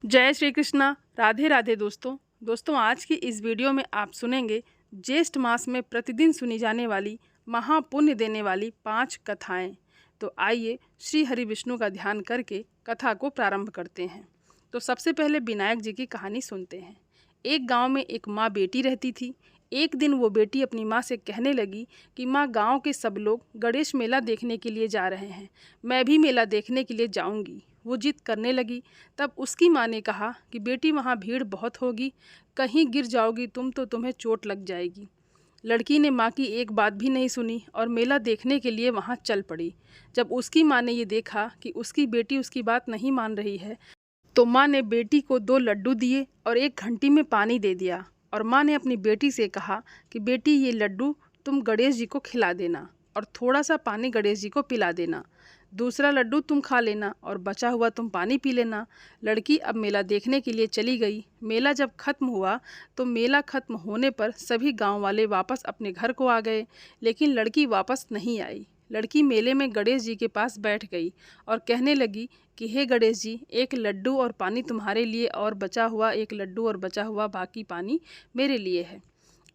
जय श्री कृष्णा। राधे राधे दोस्तों आज की इस वीडियो में आप सुनेंगे ज्येष्ठ मास में प्रतिदिन सुनी जाने वाली महापुण्य देने वाली 5 कथाएं। तो आइए श्री हरि विष्णु का ध्यान करके कथा को प्रारंभ करते हैं। तो सबसे पहले विनायक जी की कहानी सुनते हैं। एक गांव में एक माँ बेटी रहती थी। एक दिन वो बेटी अपनी माँ से कहने लगी कि माँ, गांव के सब लोग गणेश मेला देखने के लिए जा रहे हैं, मैं भी मेला देखने के लिए जाऊंगी। वो जिद करने लगी। तब उसकी माँ ने कहा कि बेटी, वहाँ भीड़ बहुत होगी, कहीं गिर जाओगी तुम तो तुम्हें चोट लग जाएगी। लड़की ने माँ की एक बात भी नहीं सुनी और मेला देखने के लिए वहाँ चल पड़ी। जब उसकी माँ ने ये देखा कि उसकी बेटी उसकी बात नहीं मान रही है, तो माँ ने बेटी को 2 लड्डू दिए और एक घंटी में पानी दे दिया। और माँ ने अपनी बेटी से कहा कि बेटी, ये लड्डू तुम गणेश जी को खिला देना और थोड़ा सा पानी गणेश जी को पिला देना। दूसरा लड्डू तुम खा लेना और बचा हुआ तुम पानी पी लेना। लड़की अब मेला देखने के लिए चली गई। मेला जब खत्म हुआ तो मेला खत्म होने पर सभी गांव वाले वापस अपने घर को आ गए, लेकिन लड़की वापस नहीं आई। लड़की मेले में गणेश जी के पास बैठ गई और कहने लगी कि हे गणेश जी, एक लड्डू और पानी तुम्हारे लिए और बचा हुआ एक लड्डू और बचा हुआ बाकी पानी मेरे लिए है।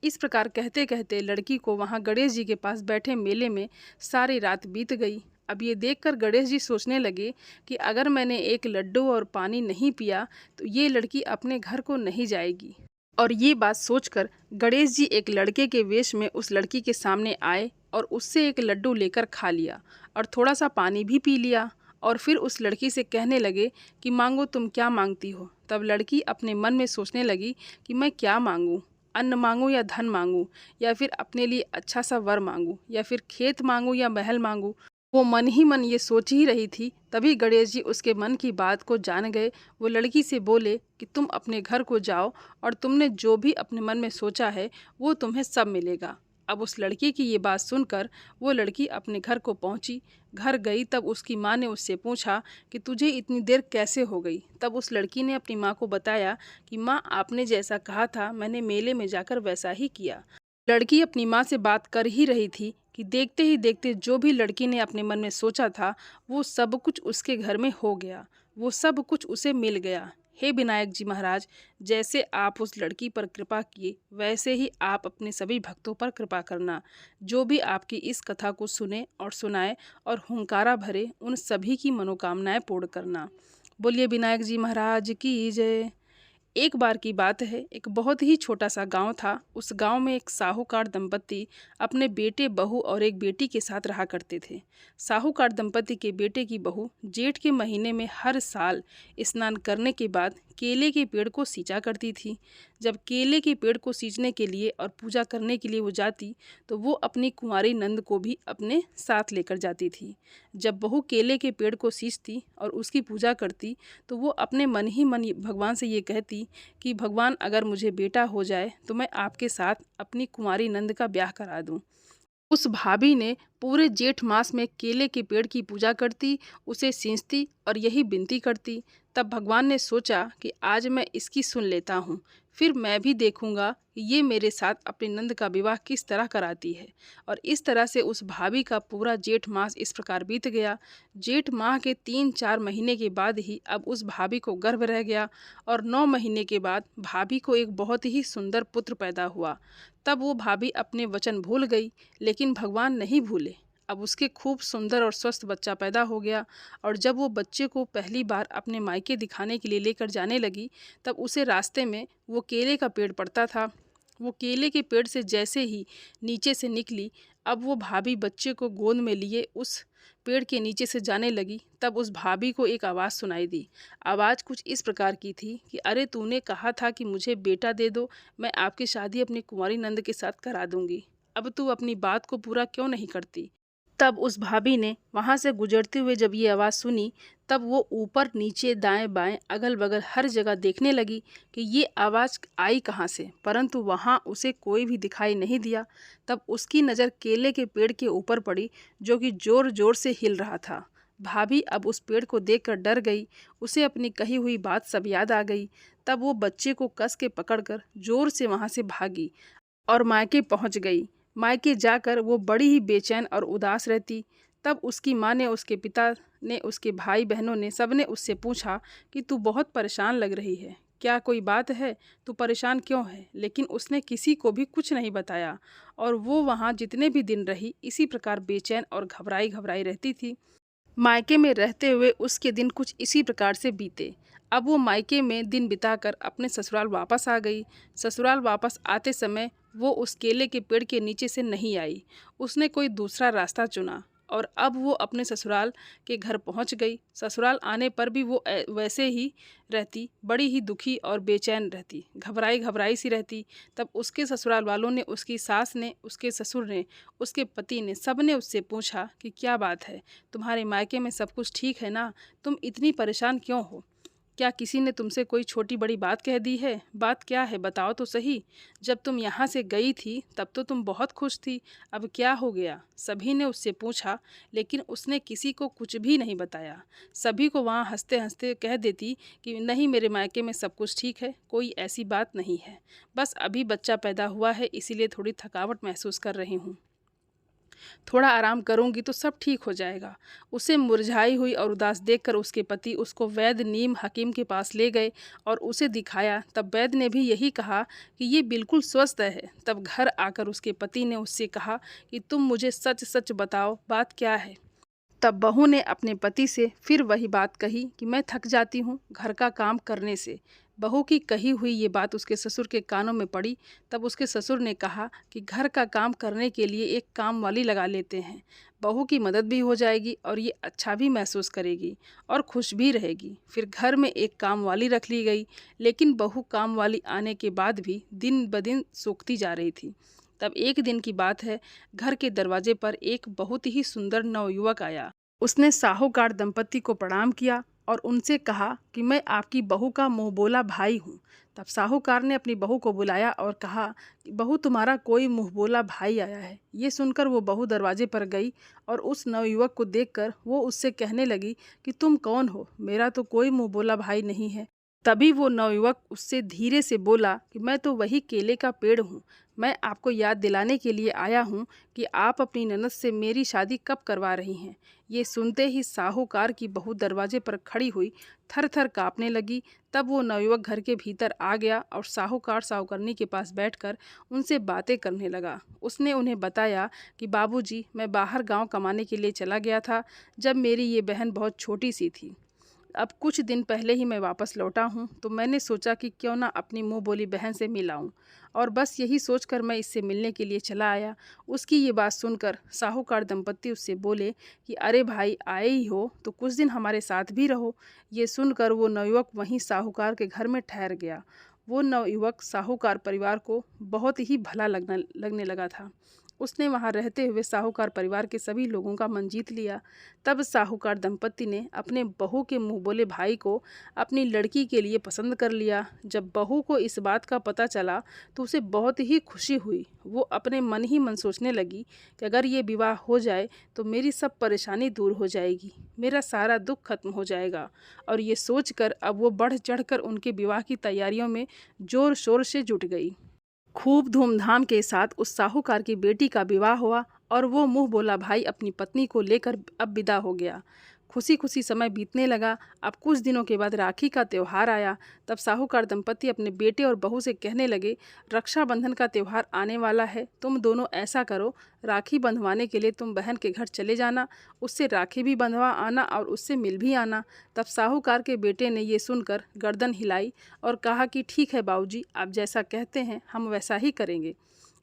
इस प्रकार कहते कहते लड़की को वहाँ गणेश जी के पास बैठे मेले में सारी रात बीत गई। अब ये देखकर गणेश जी सोचने लगे कि अगर मैंने एक लड्डू और पानी नहीं पिया तो ये लड़की अपने घर को नहीं जाएगी। और ये बात सोचकर गणेश जी एक लड़के के वेश में उस लड़की के सामने आए और उससे एक लड्डू लेकर खा लिया और थोड़ा सा पानी भी पी लिया। और फिर उस लड़की से कहने लगे कि मांगो, तुम क्या मांगती हो। तब लड़की अपने मन में सोचने लगी कि मैं क्या मांगूं, अन्न मांगूं या धन मांगूं, या फिर अपने लिए अच्छा सा वर मांगूं, या फिर खेत मांगूं या महल मांगूं। वो मन ही मन ये सोच ही रही थी। तभी गणेश जी उसके मन की बात को जान गए। वो लड़की से बोले कि तुम अपने घर को जाओ और तुमने जो भी अपने मन में सोचा है वो तुम्हें सब मिलेगा। अब उस लड़की की ये बात सुनकर वो लड़की अपने घर को पहुंची। घर गई तब उसकी माँ ने उससे पूछा कि तुझे इतनी देर कैसे हो गई। तब उस लड़की ने अपनी माँ को बताया कि माँ, आपने जैसा कहा था मैंने मेले में जाकर वैसा ही किया। लड़की अपनी माँ से बात कर ही रही थी कि देखते ही देखते जो भी लड़की ने अपने मन में सोचा था वो सब कुछ उसके घर में हो गया, वो सब कुछ उसे मिल गया। हे विनायक जी महाराज, जैसे आप उस लड़की पर कृपा किए वैसे ही आप अपने सभी भक्तों पर कृपा करना। जो भी आपकी इस कथा को सुने और सुनाए और हुंकारा भरे, उन सभी की मनोकामनाएं पूर्ण करना। बोलिए विनायक जी महाराज की जय। एक बार की बात है, एक बहुत ही छोटा सा गांव था। उस गांव में एक साहूकार दंपति अपने बेटे, बहू और एक बेटी के साथ रहा करते थे। साहूकार दंपति के बेटे की बहू जेठ के महीने में हर साल स्नान करने के बाद केले के पेड़ को सींचा करती थी। जब केले के पेड़ को सींचने के लिए और पूजा करने के लिए वो जाती तो वो अपनी कुंवारी नंद को भी अपने साथ लेकर जाती थी। जब बहू केले के पेड़ को सींचती और उसकी पूजा करती तो वो अपने मन ही मन भगवान से ये कहती कि भगवान, अगर मुझे बेटा हो जाए तो मैं आपके साथ अपनी कुंवारी नंद का ब्याह करा दूं। उस भाभी ने पूरे जेठ मास में केले के पेड़ की पूजा करती, उसे सींचती और यही विनती करती। तब भगवान ने सोचा कि आज मैं इसकी सुन लेता हूँ, फिर मैं भी देखूंगा कि ये मेरे साथ अपनी नंद का विवाह किस तरह कराती है। और इस तरह से उस भाभी का पूरा जेठ मास इस प्रकार बीत गया। जेठ माह के 3-4 महीने के बाद ही अब उस भाभी को गर्भ रह गया और 9 महीने के बाद भाभी को एक बहुत ही सुंदर पुत्र पैदा हुआ। तब वो भाभी अपने वचन भूल गई, लेकिन भगवान नहीं भूले। अब उसके खूब सुंदर और स्वस्थ बच्चा पैदा हो गया। और जब वो बच्चे को पहली बार अपने मायके दिखाने के लिए लेकर जाने लगी तब उसे रास्ते में वो केले का पेड़ पड़ता था। वो केले के पेड़ से जैसे ही नीचे से निकली, अब वो भाभी बच्चे को गोद में लिए उस पेड़ के नीचे से जाने लगी। तब उस भाभी को एक आवाज़ सुनाई दी। आवाज़ कुछ इस प्रकार की थी कि अरे, तूने कहा था कि मुझे बेटा दे दो, मैं आपकी शादी अपनी कुंवारी नंद के साथ करा दूंगी, अब तू अपनी बात को पूरा क्यों नहीं करती। तब उस भाभी ने वहाँ से गुजरते हुए जब ये आवाज़ सुनी तब वो ऊपर नीचे दाएं बाएं अगल बगल हर जगह देखने लगी कि ये आवाज़ आई कहाँ से, परंतु वहाँ उसे कोई भी दिखाई नहीं दिया। तब उसकी नज़र केले के पेड़ के ऊपर पड़ी जो कि ज़ोर ज़ोर से हिल रहा था। भाभी अब उस पेड़ को देखकर डर गई, उसे अपनी कही हुई बात सब याद आ गई। तब वो बच्चे को कस के पकड़कर ज़ोर से वहाँ से भागी और मायके पहुँच गई। मायके जाकर वो बड़ी ही बेचैन और उदास रहती। तब उसकी माँ ने, उसके पिता ने, उसके भाई बहनों ने, सबने उससे पूछा कि तू बहुत परेशान लग रही है, क्या कोई बात है, तू परेशान क्यों है? लेकिन उसने किसी को भी कुछ नहीं बताया और वो वहाँ जितने भी दिन रही इसी प्रकार बेचैन और घबराई घबराई रहती थी। मायके में रहते हुए उसके दिन कुछ इसी प्रकार से बीते। अब वो मायके में दिन बिताकर अपने ससुराल वापस आ गई। ससुराल वापस आते समय वो उस केले के पेड़ के नीचे से नहीं आई, उसने कोई दूसरा रास्ता चुना और अब वो अपने ससुराल के घर पहुंच गई। ससुराल आने पर भी वो वैसे ही रहती, बड़ी ही दुखी और बेचैन रहती, घबराई घबराई सी रहती। तब उसके ससुराल वालों ने, उसकी सास ने, उसके ससुर ने, उसके पति ने, सब ने उससे पूछा कि क्या बात है, तुम्हारे मायके में सब कुछ ठीक है ना, तुम इतनी परेशान क्यों हो? क्या किसी ने तुमसे कोई छोटी बड़ी बात कह दी है? बात क्या है, बताओ तो सही। जब तुम यहाँ से गई थी तब तो तुम बहुत खुश थी, अब क्या हो गया? सभी ने उससे पूछा, लेकिन उसने किसी को कुछ भी नहीं बताया। सभी को वहाँ हंसते हंसते कह देती कि नहीं, मेरे मायके में सब कुछ ठीक है, कोई ऐसी बात नहीं है, बस अभी बच्चा पैदा हुआ है इसीलिए थोड़ी थकावट महसूस कर रही हूँ, थोड़ा आराम करूंगी तो सब ठीक हो जाएगा। उसे मुरझाई हुई और उदास देखकर उसके पति उसको वैद्य नीम हकीम के पास ले गए और उसे दिखाया। तब वैद्य ने भी यही कहा कि ये बिल्कुल स्वस्थ है। तब घर आकर उसके पति ने उससे कहा कि तुम मुझे सच सच बताओ, बात क्या है? तब बहू ने अपने पति से फिर वही बात कही कि मैं थक जाती हूँ घर का काम करने से। बहू की कही हुई ये बात उसके ससुर के कानों में पड़ी। तब उसके ससुर ने कहा कि घर का काम करने के लिए एक काम वाली लगा लेते हैं, बहू की मदद भी हो जाएगी और ये अच्छा भी महसूस करेगी और खुश भी रहेगी। फिर घर में एक काम वाली रख ली गई, लेकिन बहू काम वाली आने के बाद भी दिन ब दिन सूखती जा रही थी। तब एक दिन की बात है, घर के दरवाजे पर एक बहुत ही सुंदर नवयुवक आया। उसने साहूकार दंपति को प्रणाम किया और उनसे कहा कि मैं आपकी बहू का मुंहबोला भाई हूँ। तब साहूकार ने अपनी बहू को बुलाया और कहा कि बहू, तुम्हारा कोई मुंहबोला भाई आया है। ये सुनकर वो बहू दरवाजे पर गई और उस नवयुवक को देखकर वो उससे कहने लगी कि तुम कौन हो, मेरा तो कोई मुंहबोला भाई नहीं है। तभी वो नवयुवक उससे धीरे से बोला कि मैं तो वही केले का पेड़ हूँ, मैं आपको याद दिलाने के लिए आया हूँ कि आप अपनी ननद से मेरी शादी कब करवा रही हैं। ये सुनते ही साहूकार की बहू दरवाजे पर खड़ी हुई थर थर काँपने लगी। तब वो नवयुवक घर के भीतर आ गया और साहूकारनी के पास बैठकर उनसे बातें करने लगा। उसने उन्हें बताया कि बाबूजी, मैं बाहर गांव कमाने के लिए चला गया था जब मेरी ये बहन बहुत छोटी सी थी। अब कुछ दिन पहले ही मैं वापस लौटा हूँ, तो मैंने सोचा कि क्यों ना अपनी मुँह बोली बहन से मिल आऊँ, और बस यही सोचकर मैं इससे मिलने के लिए चला आया। उसकी ये बात सुनकर साहूकार दंपति उससे बोले कि अरे भाई, आए ही हो तो कुछ दिन हमारे साथ भी रहो। ये सुनकर वो नवयुवक वहीं साहूकार के घर में ठहर गया। वो नवयुवक साहूकार परिवार को बहुत ही भला लगने लगा था। उसने वहां रहते हुए साहूकार परिवार के सभी लोगों का मन जीत लिया। तब साहूकार दंपति ने अपने बहू के मुँह बोले भाई को अपनी लड़की के लिए पसंद कर लिया। जब बहू को इस बात का पता चला तो उसे बहुत ही खुशी हुई। वो अपने मन ही मन सोचने लगी कि अगर ये विवाह हो जाए तो मेरी सब परेशानी दूर हो जाएगी, मेरा सारा दुख खत्म हो जाएगा। और ये सोचकर अब वो बढ़ चढ़कर उनके विवाह की तैयारियों में जोर शोर से जुट गई। खूब धूमधाम के साथ उस साहूकार की बेटी का विवाह हुआ और वो मुँह बोला भाई अपनी पत्नी को लेकर अब विदा हो गया। खुशी खुशी समय बीतने लगा। अब कुछ दिनों के बाद राखी का त्यौहार आया। तब साहूकार दंपति अपने बेटे और बहू से कहने लगे, रक्षाबंधन का त्यौहार आने वाला है, तुम दोनों ऐसा करो, राखी बंधवाने के लिए तुम बहन के घर चले जाना, उससे राखी भी बंधवा आना और उससे मिल भी आना। तब साहूकार के बेटे ने ये सुनकर गर्दन हिलाई और कहा कि ठीक है बाबूजी, आप जैसा कहते हैं हम वैसा ही करेंगे।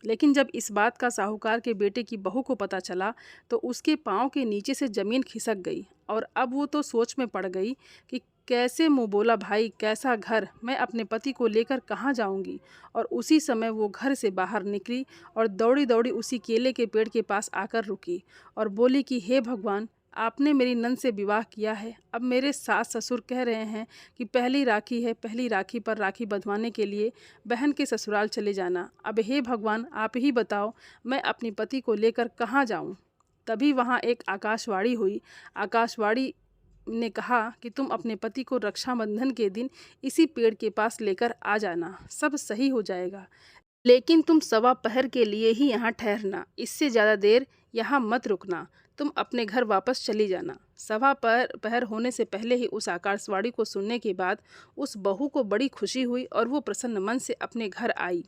लेकिन जब इस बात का साहूकार के बेटे की बहू को पता चला तो उसके पाँव के नीचे से ज़मीन खिसक गई और अब वो तो सोच में पड़ गई कि कैसे मुँह बोला भाई, कैसा घर, मैं अपने पति को लेकर कहाँ जाऊंगी। और उसी समय वो घर से बाहर निकली और दौड़ी दौड़ी उसी केले के पेड़ के पास आकर रुकी और बोली कि हे भगवान, आपने मेरी नंद से विवाह किया है, अब मेरे सास ससुर कह रहे हैं कि पहली राखी है, पहली राखी पर राखी बंधवाने के लिए बहन के ससुराल चले जाना। अब हे भगवान, आप ही बताओ मैं अपने पति को लेकर कहाँ जाऊँ। तभी वहाँ एक आकाशवाणी हुई। आकाशवाणी ने कहा कि तुम अपने पति को रक्षाबंधन के दिन इसी पेड़ के पास लेकर आ जाना, सब सही हो जाएगा। लेकिन तुम सवा पहर के लिए ही यहाँ ठहरना, इससे ज़्यादा देर यहाँ मत रुकना। तुम अपने घर वापस चली जाना। सवा पहर होने से पहले ही उस आकाशवाणी को सुनने के बाद उस बहू को बड़ी खुशी हुई और वो प्रसन्न मन से अपने घर आई।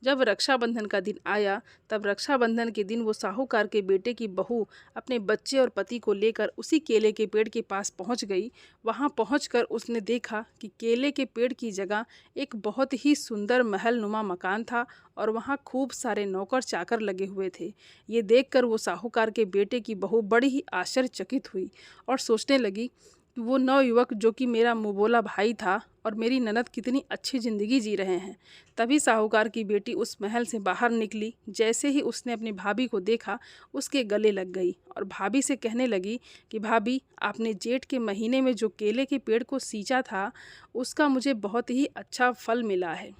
जब रक्षाबंधन का दिन आया तब रक्षाबंधन के दिन वो साहूकार के बेटे की बहू अपने बच्चे और पति को लेकर उसी केले के पेड़ के पास पहुंच गई। वहां पहुंचकर उसने देखा कि केले के पेड़ की जगह एक बहुत ही सुंदर महल नुमा मकान था और वहां खूब सारे नौकर चाकर लगे हुए थे। ये देखकर वो साहूकार के बेटे की बहू बड़ी ही आश्चर्यचकित हुई और सोचने लगी कि वो नवयुवक जो कि मेरा मुँहबोला भाई था और मेरी ननद कितनी अच्छी ज़िंदगी जी रहे हैं। तभी साहूकार की बेटी उस महल से बाहर निकली। जैसे ही उसने अपनी भाभी को देखा उसके गले लग गई और भाभी से कहने लगी कि भाभी, आपने जेठ के महीने में जो केले के पेड़ को सींचा था उसका मुझे बहुत ही अच्छा फल मिला है।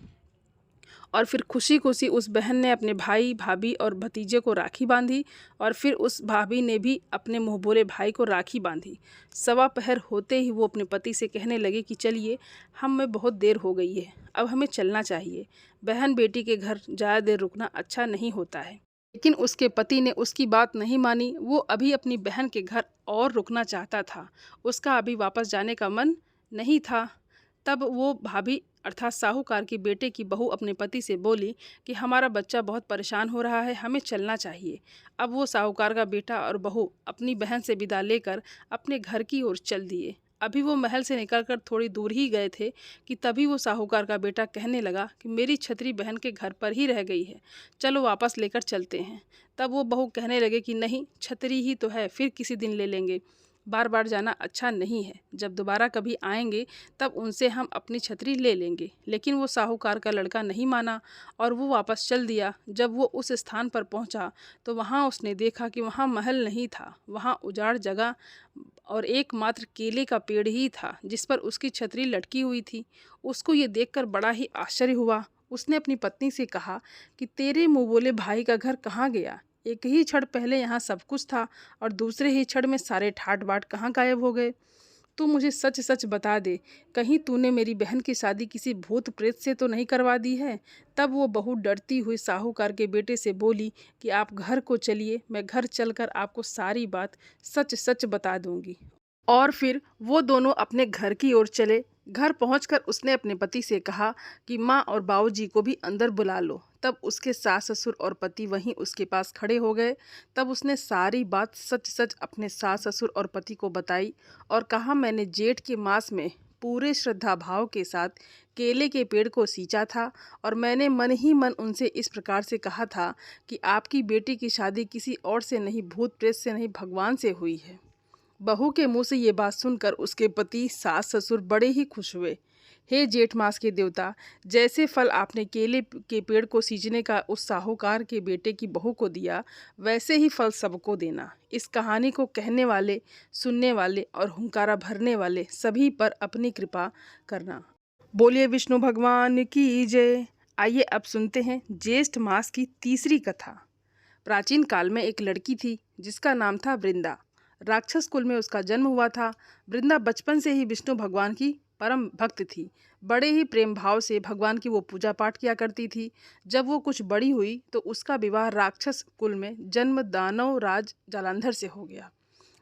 और फिर खुशी खुशी उस बहन ने अपने भाई, भाभी और भतीजे को राखी बांधी और फिर उस भाभी ने भी अपने मुँहबोले भाई को राखी बांधी। सवा पहर होते ही वो अपने पति से कहने लगे कि चलिए, हमें बहुत देर हो गई है, अब हमें चलना चाहिए। बहन बेटी के घर ज़्यादा देर रुकना अच्छा नहीं होता है। लेकिन उसके पति ने उसकी बात नहीं मानी। वो अभी अपनी बहन के घर और रुकना चाहता था, उसका अभी वापस जाने का मन नहीं था। तब वो भाभी अर्थात साहूकार के बेटे की बहू अपने पति से बोली कि हमारा बच्चा बहुत परेशान हो रहा है, हमें चलना चाहिए। अब वो साहूकार का बेटा और बहू अपनी बहन से विदा लेकर अपने घर की ओर चल दिए। अभी वो महल से निकलकर थोड़ी दूर ही गए थे कि तभी वो साहूकार का बेटा कहने लगा कि मेरी छतरी बहन के घर पर ही रह गई है, चलो वापस लेकर चलते हैं। तब वो बहू कहने लगे कि नहीं, छतरी ही तो है, फिर किसी दिन ले लेंगे, बार बार जाना अच्छा नहीं है, जब दोबारा कभी आएंगे तब उनसे हम अपनी छतरी ले लेंगे। लेकिन वो साहूकार का लड़का नहीं माना और वो वापस चल दिया। जब वो उस स्थान पर पहुंचा तो वहां उसने देखा कि वहां महल नहीं था, वहां उजाड़ जगह और एकमात्र केले का पेड़ ही था जिस पर उसकी छतरी लटकी हुई थी। उसको ये देखकर बड़ा ही आश्चर्य हुआ। उसने अपनी पत्नी से कहा कि तेरे मुँह बोले भाई का घर कहाँ गया? एक ही क्षण पहले यहाँ सब कुछ था और दूसरे ही क्षण में सारे ठाट बाट कहाँ गायब हो गए? तू मुझे सच सच बता दे, कहीं तूने मेरी बहन की शादी किसी भूत प्रेत से तो नहीं करवा दी है? तब वो बहू डरती हुई साहूकार के बेटे से बोली कि आप घर को चलिए, मैं घर चलकर आपको सारी बात सच सच बता दूंगी। और फिर वो दोनों अपने घर की ओर चले। घर पहुंचकर उसने अपने पति से कहा कि माँ और बाबूजी को भी अंदर बुला लो। तब उसके सास ससुर और पति वहीं उसके पास खड़े हो गए। तब उसने सारी बात सच सच अपने सास ससुर और पति को बताई और कहा, मैंने जेठ के मास में पूरे श्रद्धा भाव के साथ केले के पेड़ को सींचा था और मैंने मन ही मन उनसे इस प्रकार से कहा था कि आपकी बेटी की शादी किसी और से नहीं, भूत प्रेत से नहीं, भगवान से हुई है। बहू के मुंह से ये बात सुनकर उसके पति, सास ससुर बड़े ही खुश हुए। हे जेठ मास के देवता, जैसे फल आपने केले के पेड़ को सींचने का उस साहूकार के बेटे की बहू को दिया, वैसे ही फल सबको देना। इस कहानी को कहने वाले, सुनने वाले और हुंकारा भरने वाले सभी पर अपनी कृपा करना। बोलिए विष्णु भगवान की जय। आइए अब सुनते हैं ज्येष्ठ मास की तीसरी कथा। प्राचीन काल में एक लड़की थी जिसका नाम था वृंदा। राक्षस कुल में उसका जन्म हुआ था। वृंदा बचपन से ही विष्णु भगवान की परम भक्त थी। बड़े ही प्रेम भाव से भगवान की वो पूजा पाठ किया करती थी। जब वो कुछ बड़ी हुई तो उसका विवाह राक्षस कुल में जन्म दानव राज जालंधर से हो गया।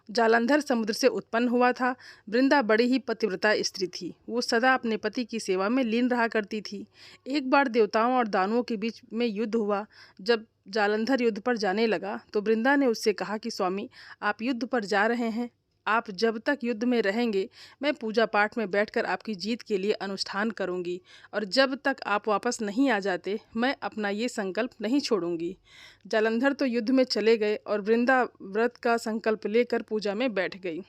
जालंधर समुद्र से उत्पन्न हुआ था। वृंदा बड़ी ही पतिव्रता स्त्री थी। वो सदा अपने पति की सेवा में लीन रहा करती थी। एक बार देवताओं और दानवों के बीच में युद्ध हुआ। जब जालंधर युद्ध पर जाने लगा तो वृंदा ने उससे कहा कि स्वामी, आप युद्ध पर जा रहे हैं, आप जब तक युद्ध में रहेंगे मैं पूजा पाठ में बैठकर आपकी जीत के लिए अनुष्ठान करूंगी और जब तक आप वापस नहीं आ जाते मैं अपना ये संकल्प नहीं छोड़ूंगी। जालंधर तो युद्ध में चले गए और वृंदा व्रत का संकल्प लेकर पूजा में बैठ गई।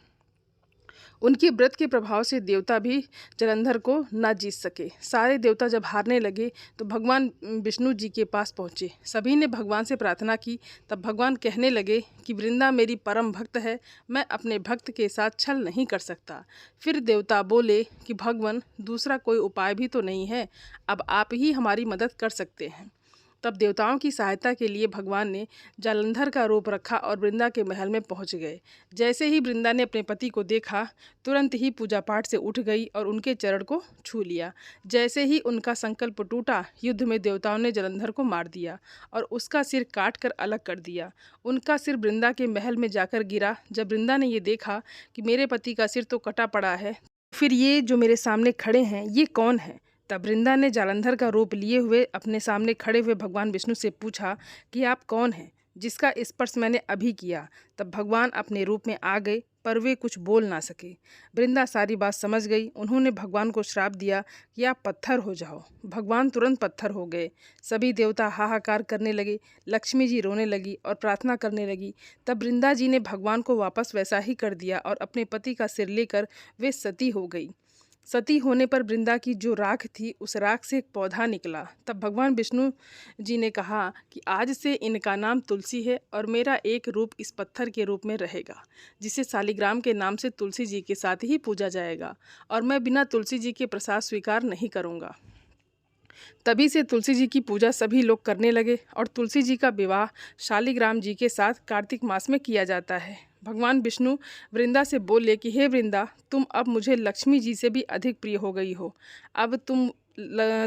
उनके व्रत के प्रभाव से देवता भी जालंधर को ना जीत सके। सारे देवता जब हारने लगे तो भगवान विष्णु जी के पास पहुँचे। सभी ने भगवान से प्रार्थना की। तब भगवान कहने लगे कि वृंदा मेरी परम भक्त है, मैं अपने भक्त के साथ छल नहीं कर सकता। फिर देवता बोले कि भगवान, दूसरा कोई उपाय भी तो नहीं है, अब आप ही हमारी मदद कर सकते हैं। तब देवताओं की सहायता के लिए भगवान ने जालंधर का रूप रखा और वृंदा के महल में पहुंच गए। जैसे ही वृंदा ने अपने पति को देखा, तुरंत ही पूजा पाठ से उठ गई और उनके चरण को छू लिया। जैसे ही उनका संकल्प टूटा, युद्ध में देवताओं ने जालंधर को मार दिया और उसका सिर काट कर अलग कर दिया। उनका सिर वृंदा के महल में जाकर गिरा। जब वृंदा ने ये देखा कि मेरे पति का सिर तो कटा पड़ा है, फिर ये जो मेरे सामने खड़े हैं ये कौन है? तब वृंदा ने जालंधर का रूप लिए हुए अपने सामने खड़े हुए भगवान विष्णु से पूछा कि आप कौन हैं जिसका स्पर्श मैंने अभी किया। तब भगवान अपने रूप में आ गए, पर वे कुछ बोल ना सके। वृंदा सारी बात समझ गई। उन्होंने भगवान को श्राप दिया कि आप पत्थर हो जाओ। भगवान तुरंत पत्थर हो गए। सभी देवता हाहाकार करने लगे। लक्ष्मी जी रोने लगी और प्रार्थना करने लगी। तब वृंदा जी ने भगवान को वापस वैसा ही कर दिया और अपने पति का सिर लेकर वे सती हो गई। सती होने पर वृंदा की जो राख थी, उस राख से एक पौधा निकला। तब भगवान विष्णु जी ने कहा कि आज से इनका नाम तुलसी है और मेरा एक रूप इस पत्थर के रूप में रहेगा, जिसे शालिग्राम के नाम से तुलसी जी के साथ ही पूजा जाएगा और मैं बिना तुलसी जी के प्रसाद स्वीकार नहीं करूँगा। तभी से तुलसी जी की पूजा सभी लोग करने लगे और तुलसी जी का विवाह शालिग्राम जी के साथ कार्तिक मास में किया जाता है। भगवान विष्णु वृंदा से बोले कि हे वृंदा, तुम अब मुझे लक्ष्मी जी से भी अधिक प्रिय हो गई हो। अब तुम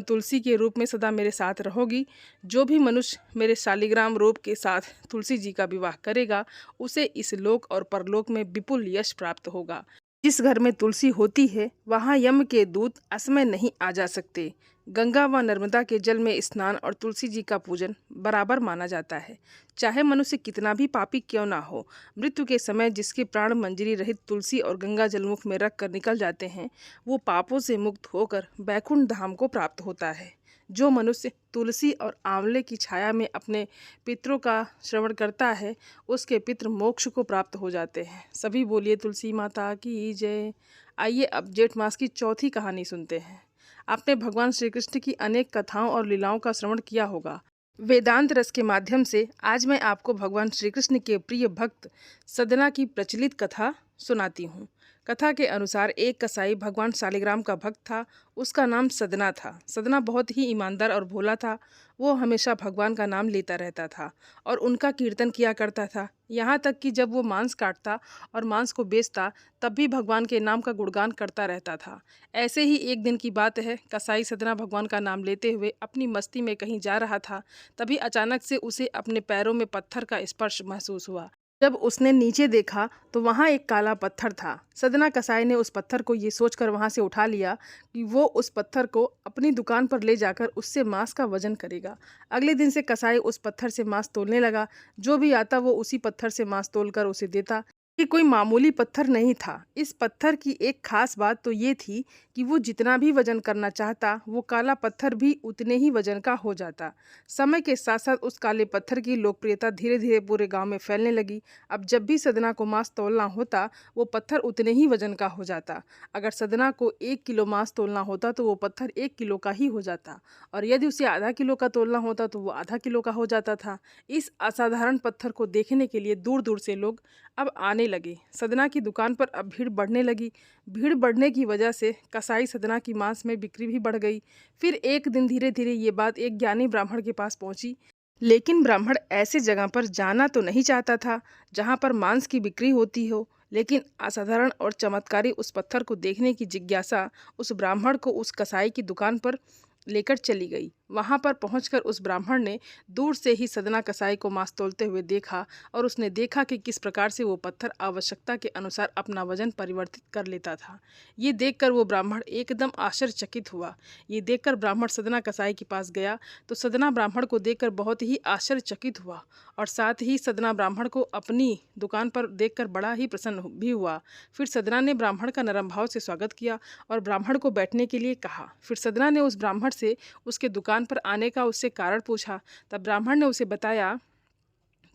तुलसी के रूप में सदा मेरे साथ रहोगी। जो भी मनुष्य मेरे शालिग्राम रूप के साथ तुलसी जी का विवाह करेगा, उसे इस लोक और परलोक में विपुल यश प्राप्त होगा। जिस घर में तुलसी होती है, वहाँ यम के दूत असमय नहीं आ जा सकते। गंगा व नर्मदा के जल में स्नान और तुलसी जी का पूजन बराबर माना जाता है। चाहे मनुष्य कितना भी पापी क्यों ना हो, मृत्यु के समय जिसके प्राण मंजरी रहित तुलसी और गंगा जलमुख में रख कर निकल जाते हैं, वो पापों से मुक्त होकर बैकुंठ धाम को प्राप्त होता है। जो मनुष्य तुलसी और आंवले की छाया में अपने पितरों का श्रवण करता है, उसके पितृ मोक्ष को प्राप्त हो जाते हैं। सभी बोलिए तुलसी माता की जय। आइए अब जेठ मास की चौथी कहानी सुनते हैं। आपने भगवान श्री कृष्ण की अनेक कथाओं और लीलाओं का श्रवण किया होगा। वेदांत रस के माध्यम से आज मैं आपको भगवान श्री कृष्ण के प्रिय भक्त सदना की प्रचलित कथा सुनाती हूँ। कथा के अनुसार एक कसाई भगवान शालिग्राम का भक्त था। उसका नाम सदना था। सदना बहुत ही ईमानदार और भोला था। वो हमेशा भगवान का नाम लेता रहता था और उनका कीर्तन किया करता था। यहाँ तक कि जब वो मांस काटता और मांस को बेचता, तब भी भगवान के नाम का गुणगान करता रहता था। ऐसे ही एक दिन की बात है, कसाई सदना भगवान का नाम लेते हुए अपनी मस्ती में कहीं जा रहा था। तभी अचानक से उसे अपने पैरों में पत्थर का स्पर्श महसूस हुआ। जब उसने नीचे देखा तो वहाँ एक काला पत्थर था। सदना कसाई ने उस पत्थर को ये सोचकर वहाँ से उठा लिया कि वो उस पत्थर को अपनी दुकान पर ले जाकर उससे मांस का वजन करेगा। अगले दिन से कसाई उस पत्थर से मांस तोलने लगा। जो भी आता वो उसी पत्थर से मांस तोलकर उसे देता। ये कोई मामूली पत्थर नहीं था। इस पत्थर की एक खास बात तो ये थी कि वो जितना भी वजन करना चाहता, वो काला पत्थर भी उतने ही वजन का हो जाता। समय के साथ साथ उस काले पत्थर की लोकप्रियता धीरे धीरे पूरे गांव में फैलने लगी। अब जब भी सदना को मांस तोलना होता, वो पत्थर उतने ही वजन का हो जाता। अगर सदना को 1 किलो मांस तोलना होता तो वो पत्थर 1 किलो का ही हो जाता, और यदि उसे आधा किलो का तोलना होता तो वो आधा किलो का हो जाता था। इस असाधारण पत्थर को देखने के लिए दूर दूर से लोग अब आने लगे। सदना की दुकान पर अब भीड़ बढ़ने लगी। भीड़ बढ़ने की वजह से कसाई सदना की मांस में बिक्री भी बढ़ गई। फिर एक दिन धीरे धीरे ये बात एक ज्ञानी ब्राह्मण के पास पहुंची। लेकिन ब्राह्मण ऐसे जगह पर जाना तो नहीं चाहता था जहां पर मांस की बिक्री होती हो। लेकिन असाधारण और चमत्कारी उस पत्थर को देखने की जिज्ञासा उस ब्राह्मण को उस कसाई की दुकान पर लेकर चली गई। वहां पर पहुंचकर उस ब्राह्मण ने दूर से ही सदना कसाई को मांस तोलते हुए देखा और उसने देखा कि किस प्रकार से वो पत्थर आवश्यकता के अनुसार अपना वजन परिवर्तित कर लेता था। ये देखकर वो ब्राह्मण एकदम आश्चर्यचकित हुआ। ये देखकर ब्राह्मण सदना कसाई के पास गया तो सदना ब्राह्मण को देखकर बहुत ही आश्चर्यचकित हुआ और साथ ही सदना ब्राह्मण को अपनी दुकान पर देखकर बड़ा ही प्रसन्न भी हुआ। फिर सदना ने ब्राह्मण का नरम भाव से स्वागत किया और ब्राह्मण को बैठने के लिए कहा। फिर सदना ने उस ब्राह्मण से उसके दुकान पर आने का उससे कारण पूछा। तब ब्राह्मण ने उसे बताया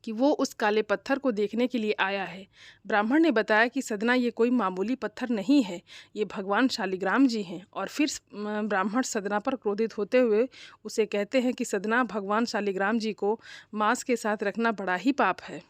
कि वो उस काले पत्थर को देखने के लिए आया है। ब्राह्मण ने बताया कि सदना ये कोई मामूली पत्थर नहीं है, ये भगवान शालिग्राम जी हैं। और फिर ब्राह्मण सदना पर क्रोधित होते हुए उसे कहते हैं कि सदना, भगवान शालिग्राम जी को मांस के साथ रखना बड़ा ही पाप है।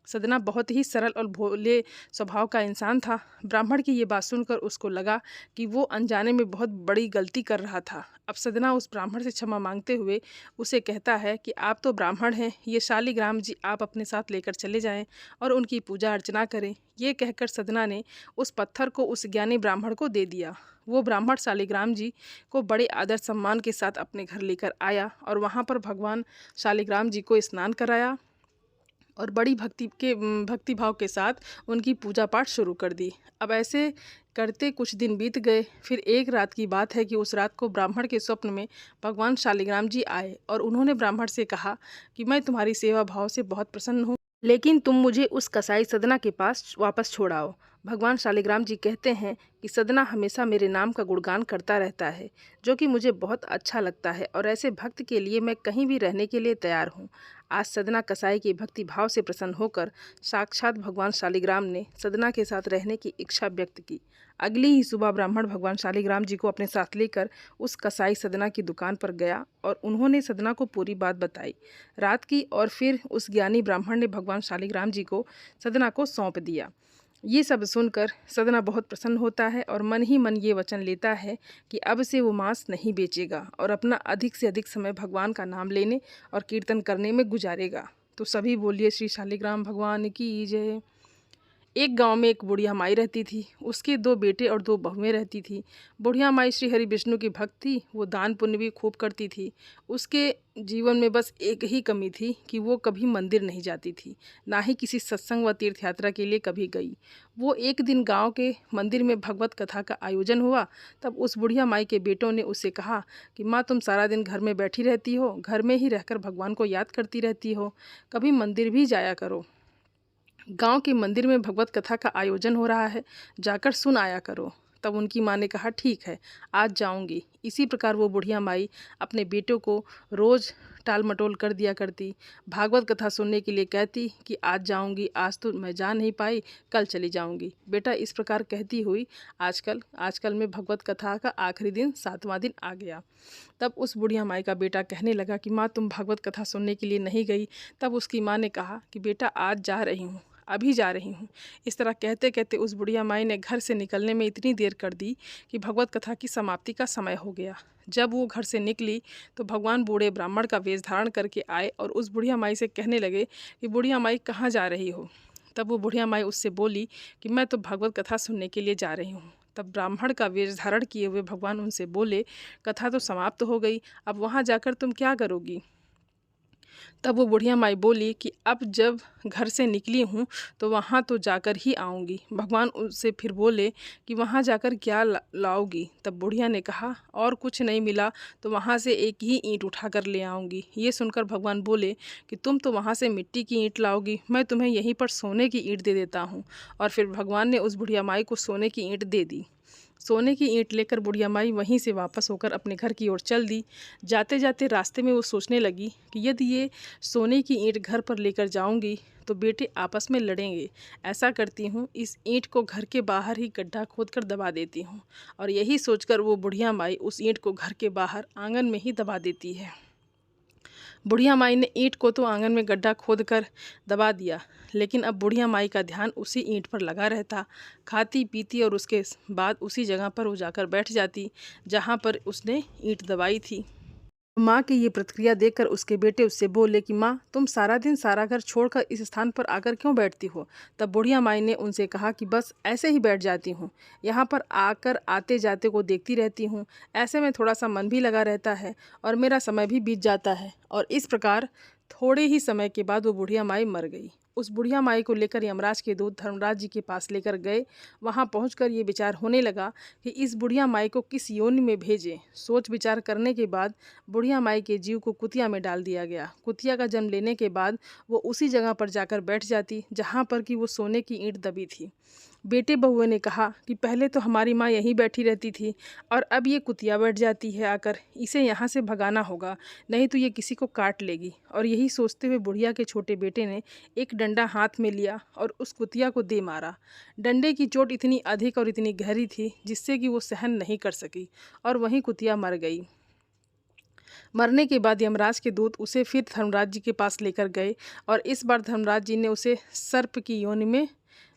सदना बहुत ही सरल और भोले स्वभाव का इंसान था। ब्राह्मण की ये बात सुनकर उसको लगा कि वो अनजाने में बहुत बड़ी गलती कर रहा था। अब सदना उस ब्राह्मण से क्षमा मांगते हुए उसे कहता है कि आप तो ब्राह्मण हैं, ये शालिग्राम जी आप अपने साथ लेकर चले जाएं और उनकी पूजा अर्चना करें। ये कहकर सदना ने उस पत्थर को उस ज्ञानी ब्राह्मण को दे दिया। वो ब्राह्मण शालिग्राम जी को बड़े आदर सम्मान के साथ अपने घर लेकर आया और वहाँ पर भगवान शालिग्राम जी को स्नान कराया और बड़ी भक्ति भाव के साथ उनकी पूजा पाठ शुरू कर दी। अब ऐसे करते कुछ दिन बीत गए। फिर एक रात की बात है कि उस रात को ब्राह्मण के स्वप्न में भगवान शालिग्राम जी आए और उन्होंने ब्राह्मण से कहा कि मैं तुम्हारी सेवा भाव से बहुत प्रसन्न हूँ, लेकिन तुम मुझे उस कसाई सदना के पास वापस छोड़ाओ। भगवान शालिग्राम जी कहते हैं कि सदना हमेशा मेरे नाम का गुणगान करता रहता है, जो कि मुझे बहुत अच्छा लगता है और ऐसे भक्त के लिए मैं कहीं भी रहने के लिए तैयार हूँ। आज सदना कसाई के भक्ति भाव से प्रसन्न होकर साक्षात भगवान शालिग्राम ने सदना के साथ रहने की इच्छा व्यक्त की। अगली ही सुबह ब्राह्मण भगवान शालिग्राम जी को अपने साथ लेकर उस कसाई सदना की दुकान पर गया और उन्होंने सदना को पूरी बात बताई रात की। और फिर उस ज्ञानी ब्राह्मण ने भगवान शालिग्राम जी को सदना को सौंप दिया। ये सब सुनकर सदना बहुत प्रसन्न होता है और मन ही मन ये वचन लेता है कि अब से वो मांस नहीं बेचेगा और अपना अधिक से अधिक समय भगवान का नाम लेने और कीर्तन करने में गुजारेगा। तो सभी बोलिए श्री शालिग्राम भगवान की जय। एक गांव में एक बुढ़िया माई रहती थी। उसके 2 बेटे और 2 बहुएं रहती थी। बुढ़िया माई श्री हरि विष्णु की भक्त थी। वो दान पुण्य भी खूब करती थी। उसके जीवन में बस एक ही कमी थी कि वो कभी मंदिर नहीं जाती थी, ना ही किसी सत्संग व तीर्थ यात्रा के लिए कभी गई। वो एक दिन गांव के मंदिर में भगवत कथा का आयोजन हुआ। तब उस बुढ़िया माई के बेटों ने उससे कहा कि माँ, तुम सारा दिन घर में बैठी रहती हो, घर में ही रहकर भगवान को याद करती रहती हो, कभी मंदिर भी जाया करो। गांव के मंदिर में भगवत कथा का आयोजन हो रहा है, जाकर सुन आया करो। तब उनकी माँ ने कहा ठीक है, आज जाऊंगी। इसी प्रकार वो बुढ़िया माई अपने बेटों को रोज़ टाल मटोल कर दिया करती। भागवत कथा सुनने के लिए कहती कि आज जाऊंगी, आज तो मैं जा नहीं पाई, कल चली जाऊंगी। बेटा इस प्रकार कहती हुई आजकल में भगवत कथा का आखिरी दिन 7वां दिन आ गया। तब उस बुढ़िया माई का बेटा कहने लगा कि माँ, तुम भागवत कथा सुनने के लिए नहीं गई। तब उसकी माँ ने कहा कि बेटा आज जा रही हूँ, अभी जा रही हूँ। इस तरह कहते कहते उस बुढ़िया माई ने घर से निकलने में इतनी देर कर दी कि भगवत कथा की समाप्ति का समय हो गया। जब वो घर से निकली तो भगवान बूढ़े ब्राह्मण का वेश धारण करके आए और उस बुढ़िया माई से कहने लगे कि बुढ़िया माई कहाँ जा रही हो। तब वो बुढ़िया माई उससे बोली कि मैं तो भगवत कथा सुनने के लिए जा रही हूँ। तब ब्राह्मण का वेश धारण किए हुए भगवान उनसे बोले, कथा तो समाप्त हो गई, अब वहाँ जाकर तुम क्या करोगी। तब वो बुढ़िया माई बोली कि अब जब घर से निकली हूँ तो वहाँ तो जाकर ही आऊँगी। भगवान उससे फिर बोले कि वहाँ जाकर क्या लाओगी। तब बुढ़िया ने कहा और कुछ नहीं मिला तो वहाँ से एक ही ईंट उठा कर ले आऊँगी। ये सुनकर भगवान बोले कि तुम तो वहाँ से मिट्टी की ईंट लाओगी, मैं तुम्हें यहीं पर सोने की ईंट दे देता हूँ। और फिर भगवान ने उस बुढ़िया माई को सोने की ईंट दे दी। सोने की ईंट लेकर बुढ़िया माई वहीं से वापस होकर अपने घर की ओर चल दी। जाते जाते रास्ते में वो सोचने लगी कि यदि ये सोने की ईंट घर पर लेकर जाऊंगी तो बेटे आपस में लड़ेंगे। ऐसा करती हूँ, इस ईंट को घर के बाहर ही गड्ढा खोदकर दबा देती हूँ। और यही सोचकर वो बुढ़िया माई उस ईंट को घर के बाहर आंगन में ही दबा देती है। बुढ़िया माई ने ईंट को तो आंगन में गड्ढा खोदकर दबा दिया, लेकिन अब बुढ़िया माई का ध्यान उसी ईंट पर लगा रहता। खाती पीती और उसके बाद उसी जगह पर वो जाकर बैठ जाती जहाँ पर उसने ईंट दबाई थी। माँ की ये प्रतिक्रिया देखकर उसके बेटे उससे बोले कि माँ, तुम सारा दिन सारा घर छोड़कर इस स्थान पर आकर क्यों बैठती हो। तब बुढ़िया माई ने उनसे कहा कि बस ऐसे ही बैठ जाती हूँ, यहाँ पर आकर आते जाते को देखती रहती हूँ। ऐसे में थोड़ा सा मन भी लगा रहता है और मेरा समय भी बीत जाता है। और इस प्रकार थोड़े ही समय के बाद वो बुढ़िया माई मर गई। उस बुढ़िया माई को लेकर यमराज के दूत धर्मराज जी के पास लेकर गए। वहाँ पहुंचकर ये विचार होने लगा कि इस बुढ़िया माई को किस योनि में भेजें। सोच विचार करने के बाद बुढ़िया माई के जीव को कुतिया में डाल दिया गया। कुतिया का जन्म लेने के बाद वो उसी जगह पर जाकर बैठ जाती जहाँ पर कि वो सोने की ईंट दबी थी। बेटे बहुओं ने कहा कि पहले तो हमारी माँ यहीं बैठी रहती थी और अब ये कुतिया बैठ जाती है आकर, इसे यहाँ से भगाना होगा, नहीं तो ये किसी को काट लेगी। और यही सोचते हुए बुढ़िया के छोटे बेटे ने एक डंडा हाथ में लिया और उस कुतिया को दे मारा। डंडे की चोट इतनी अधिक और इतनी गहरी थी जिससे कि वो सहन नहीं कर सकी और वहीं कुतिया मर गई। मरने के बाद यमराज के दूत उसे फिर धर्मराज जी के पास लेकर गए और इस बार धर्मराज जी ने उसे सर्प की योनि में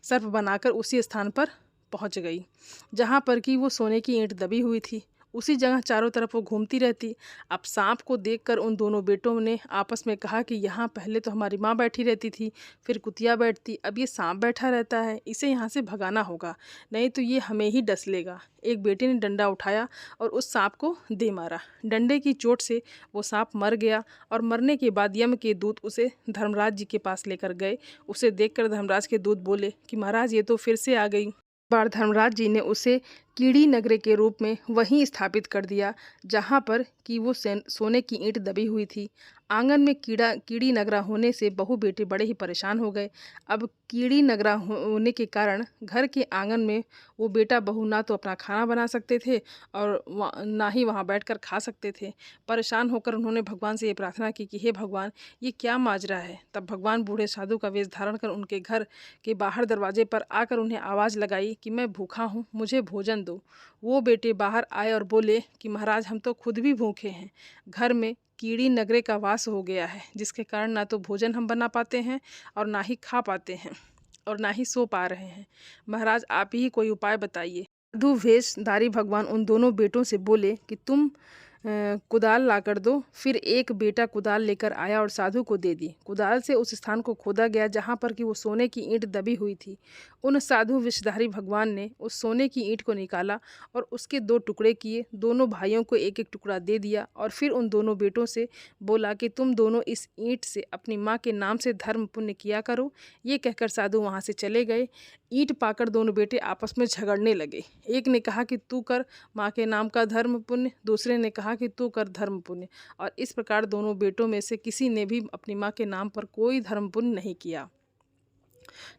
सर्प बनाकर उसी स्थान पर पहुंच गई जहां पर कि वो सोने की ईंट दबी हुई थी। उसी जगह चारों तरफ वो घूमती रहती। अब सांप को देखकर उन दोनों बेटों ने आपस में कहा कि यहाँ पहले तो हमारी माँ बैठी रहती थी, फिर कुतिया बैठती, अब ये सांप बैठा रहता है, इसे यहाँ से भगाना होगा, नहीं तो ये हमें ही डस लेगा। एक बेटे ने डंडा उठाया और उस सांप को दे मारा। डंडे की चोट से वो सांप मर गया और मरने के बाद यम के दूत उसे धर्मराज जी के पास लेकर गए। उसे देखकर धर्मराज के दूत बोले कि महाराज ये तो फिर से आ गई। बार धर्मराज जी ने उसे कीड़ी नगरे के रूप में वहीं स्थापित कर दिया जहाँ पर कि वो सोने की ईंट दबी हुई थी। आंगन में कीड़ी नगरा होने से बहू बेटे बड़े ही परेशान हो गए। अब कीड़ी नगरा होने के कारण घर के आंगन में वो बेटा बहू ना तो अपना खाना बना सकते थे और ना ही वहाँ बैठकर खा सकते थे। परेशान होकर उन्होंने भगवान से ये प्रार्थना की कि हे भगवान, ये क्या माजरा है। तब भगवान बूढ़े साधु का वेश धारण कर उनके घर के बाहर दरवाजे पर आकर उन्हें आवाज़ लगाई कि मैं भूखा हूँ, मुझे भोजन दो। वो बेटे बाहर आए और बोले कि महाराज हम तो खुद भी भूखे हैं, घर में कीड़ी नगरे का वास हो गया है जिसके कारण ना तो भोजन हम बना पाते हैं और ना ही खा पाते हैं और ना ही सो पा रहे हैं। महाराज आप ही कोई उपाय बताइए। साधु वेशधारी भगवान उन दोनों बेटों से बोले कि तुम कुदाल ला कर दो। फिर एक बेटा कुदाल लेकर आया और साधु को दे दी। कुदाल से उस स्थान को खोदा गया जहाँ पर कि वो सोने की ईंट दबी हुई थी। उन साधु विषधारी भगवान ने उस सोने की ईंट को निकाला और उसके 2 टुकड़े किए। दोनों भाइयों को एक एक टुकड़ा दे दिया और फिर उन दोनों बेटों से बोला कि तुम दोनों इस ईंट से अपनी माँ के नाम से धर्म पुण्य किया करो। ये कहकर साधु वहाँ से चले गए। ईंट पाकर दोनों बेटे आपस में झगड़ने लगे। एक ने कहा कि तू कर माँ के नाम का धर्म पुण्य, दूसरे ने कहा कि तू कर धर्म पुण्य। और इस प्रकार दोनों बेटों में से किसी ने भी अपनी माँ के नाम पर कोई धर्म पुण्य नहीं किया,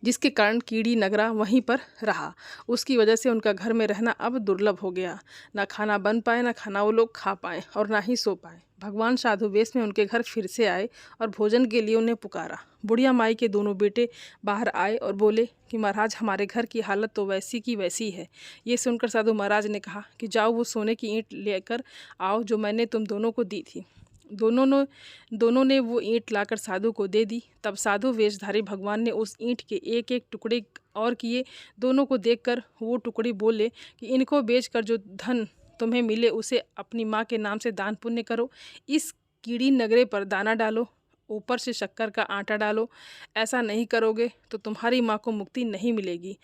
जिसके कारण कीड़ी नगरा वहीं पर रहा। उसकी वजह से उनका घर में रहना अब दुर्लभ हो गया। ना खाना बन पाए, ना खाना वो लोग खा पाए और ना ही सो पाए। भगवान साधु वेश में उनके घर फिर से आए और भोजन के लिए उन्हें पुकारा। बुढ़िया माई के दोनों बेटे बाहर आए और बोले कि महाराज हमारे घर की हालत तो वैसी की वैसी है। ये सुनकर साधु महाराज ने कहा कि जाओ वो सोने की ईंट लेकर आओ जो मैंने तुम दोनों को दी थी। दोनों ने वो ईंट लाकर साधु को दे दी। तब साधु वेशधारी भगवान ने उस ईंट के एक एक टुकड़े और किए। दोनों को देखकर वो टुकड़ी बोले कि इनको बेचकर जो धन तुम्हें मिले उसे अपनी माँ के नाम से दान पुण्य करो। इस कीड़ी नगरे पर दाना डालो, ऊपर से शक्कर का आटा डालो। ऐसा नहीं करोगे तो तुम्हारी माँ को मुक्ति नहीं मिलेगी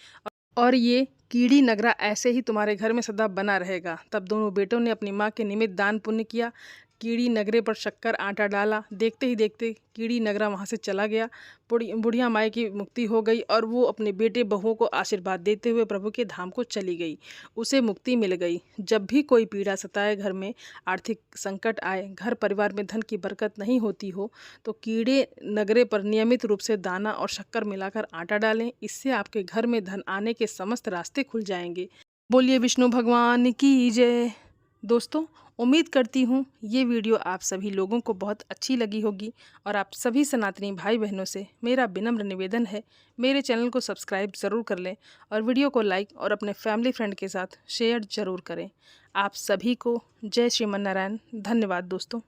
और ये कीड़ी नगरा ऐसे ही तुम्हारे घर में सदा बना रहेगा। तब दोनों बेटों ने अपनी माँ के निमित्त दान पुण्य किया, कीड़ी नगरे पर शक्कर आटा डाला। देखते ही देखते कीड़ी नगरा वहाँ से चला गया। बुढ़िया माई की मुक्ति हो गई और वो अपने बेटे बहुओं को आशीर्वाद देते हुए प्रभु के धाम को चली गई। उसे मुक्ति मिल गई। जब भी कोई पीड़ा सताए, घर में आर्थिक संकट आए, घर परिवार में धन की बरकत नहीं होती हो, तो कीड़े नगरे पर नियमित रूप से दाना और शक्कर मिलाकर आटा डालें। इससे आपके घर में धन आने के समस्त रास्ते खुल जाएंगे। बोलिए विष्णु भगवान की जय। दोस्तों, उम्मीद करती हूँ ये वीडियो आप सभी लोगों को बहुत अच्छी लगी होगी और आप सभी सनातनी भाई बहनों से मेरा विनम्र निवेदन है, मेरे चैनल को सब्सक्राइब ज़रूर कर लें और वीडियो को लाइक और अपने फैमिली फ्रेंड के साथ शेयर ज़रूर करें। आप सभी को जय श्रीमन नारायण। धन्यवाद दोस्तों।